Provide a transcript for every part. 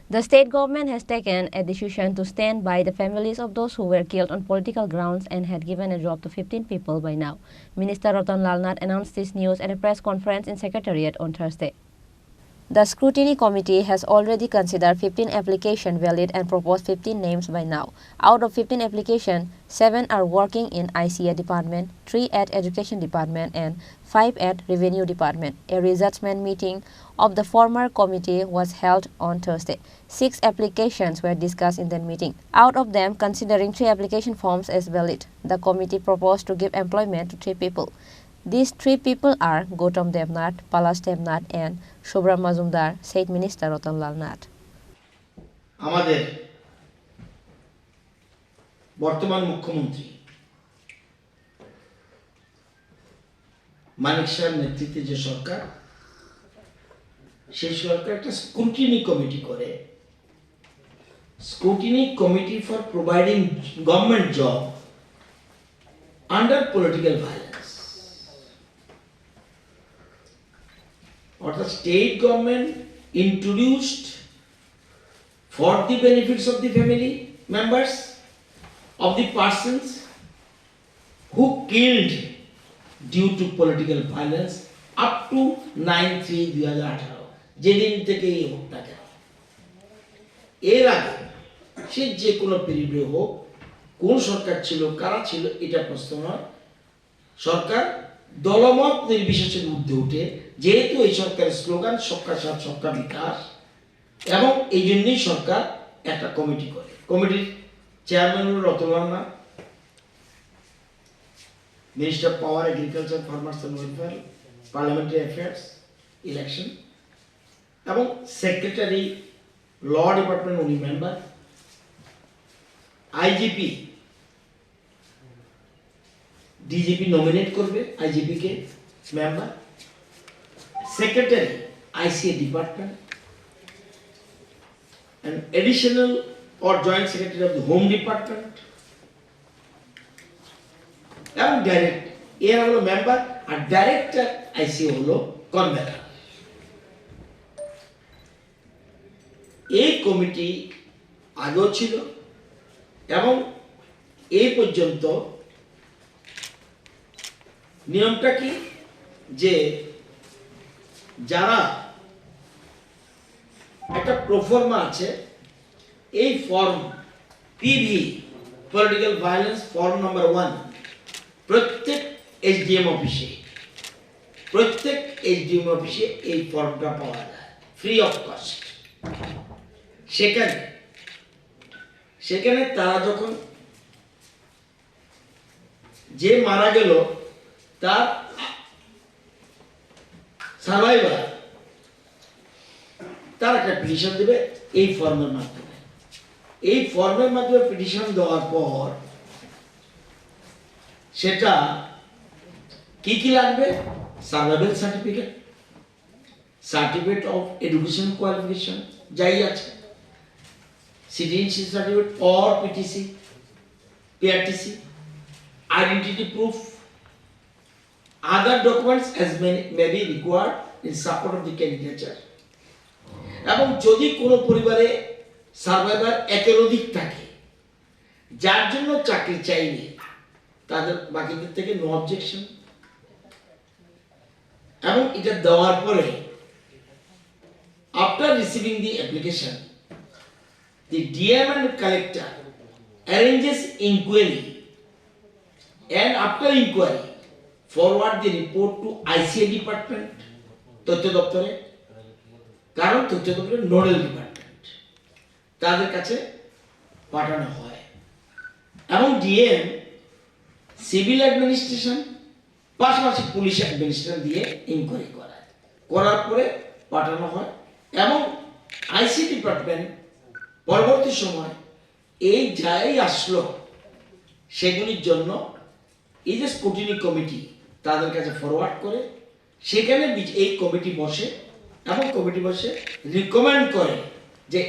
The state government has taken a decision to stand by the families of those who were killed on political grounds and had given a job to 15 people by now. Minister Ratan Lalnath announced this news at a press conference in Secretariat on Thursday. The scrutiny committee has already considered 15 applications valid and proposed 15 names by now. Out of 15 applications, 7 are working in ICA department, 3 at education department and 5 at revenue department. A rejudgment meeting of the former committee was held on Thursday. 6 applications were discussed in that meeting. Out of them, considering 3 application forms as valid, the committee proposed to give employment to 3 people. These 3 people are Gautam Devnath, Palas Devnath and Shobra Mazumdar, said Minister Ratan Lalnath. আমাদের বর্তমান মুখ্যমন্ত্রী মানিক শাহর নেতৃত্বে যে সরকার সেই সরকার একটা scrutiny committee করে scrutiny committee for providing government job under political violence or the state government introduced for the benefits of the family members of the persons who killed due to political violence up to 9/3/2018 যেদিন থেকে এই হত্যা কেন এর আগে সে যে কোনো পিরিয়ডে হোক কোন সরকার ছিল কারা ছিল এটা প্রশ্ন নয় সরকার দলমত নির্বিশেষের ঊর্ধ্বে উঠে যেহেতু এই সরকারের স্লোগান সবকা সাথ সবকা বিকাশ এবং এই জন্যই সরকার একটা কমিটি করে কমিটির চেয়ারম্যান হল Ratan Lalnath minister of power agriculture farmers and welfare parliamentary affairs election এবং সেক্রেটারি ল ডিপার্টমেন্ট উনি মেম্বার আইজিপি ডিজিপি নমিনেট করবে আইজিপি কে member secretary ICA department and additional or joint secretary of the home department এবং direct এর হলো member আর director আইসিএ হলো convener এই committee আগেও ছিল এবং এই পর্যন্ত নিয়মটা কি যে যারা একটা প্রফর্মা আছে এই form PV political violence form number 1 প্রত্যেক এসডিএম অফিসে এই ফর্মটা পাওয়া যায় ফ্রি অফ কস্ট সেখানে তারা যখন যে মারা গেল তার সার্ভাইভার তার একটা পিটিশন দেবে এই ফর্মের মাধ্যমে পিটিশন দেওয়ার পর সেটা কি লাগবে survival certificate of education qualification যাই আছে citizenship certificate or PTC PRTC identity proof other documents as may be required in support of the candidature এবং যদি কোনো পরিবারে সার্ভাইভার একের অধিক থাকে যার জন্য চাকরি চাইবে তাদের বাকিদের থেকে নো অবজেকশন এবং এটা দেওয়ার পরে after receiving the application the DM and collector arranges inquiry and after inquiry forward the report to ICA department তথ্য দপ্তরে কারণ তথ্য দপ্তরের নোডাল ডিপার্টমেন্ট তাদের কাছে পাঠানো হয় এবং ডিএম সিভিল অ্যাডমিনিস্ট্রেশন পাশাপাশি পুলিশ অ্যাডমিনিস্ট্রেশন দিয়ে ইনকোয়ারি করার পরে পাঠানো হয় এবং আইসি ডিপার্টমেন্ট পরবর্তী সময় এই যাই আসলো সেগুলির জন্য এই যে স্ক্রুটিনি কমিটি তাদের কাছে ফরওয়ার্ড করে সেখানে এই কমিটি বসে এবং কমিটি বসে রিকমেন্ড করে যে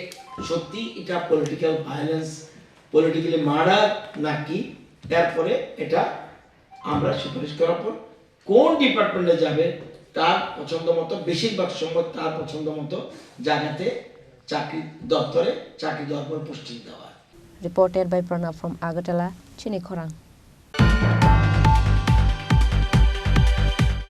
সত্যি এটা পলিটিক্যাল ভায়োলেন্স পলিটিক্যালি মার্ডার নাকি তারপরে এটা আমরা সুপারিশ করার পর কোন ডিপার্টমেন্টে যাবে তার পছন্দ মতো বেশিরভাগ সময় তার পছন্দ মতো জায়গাতে চাকরি দপ্তরে চাকরি দেওয়ার পর পোস্টিং দেওয়া। Reported by Pranav from Agartala, Chini Khorang.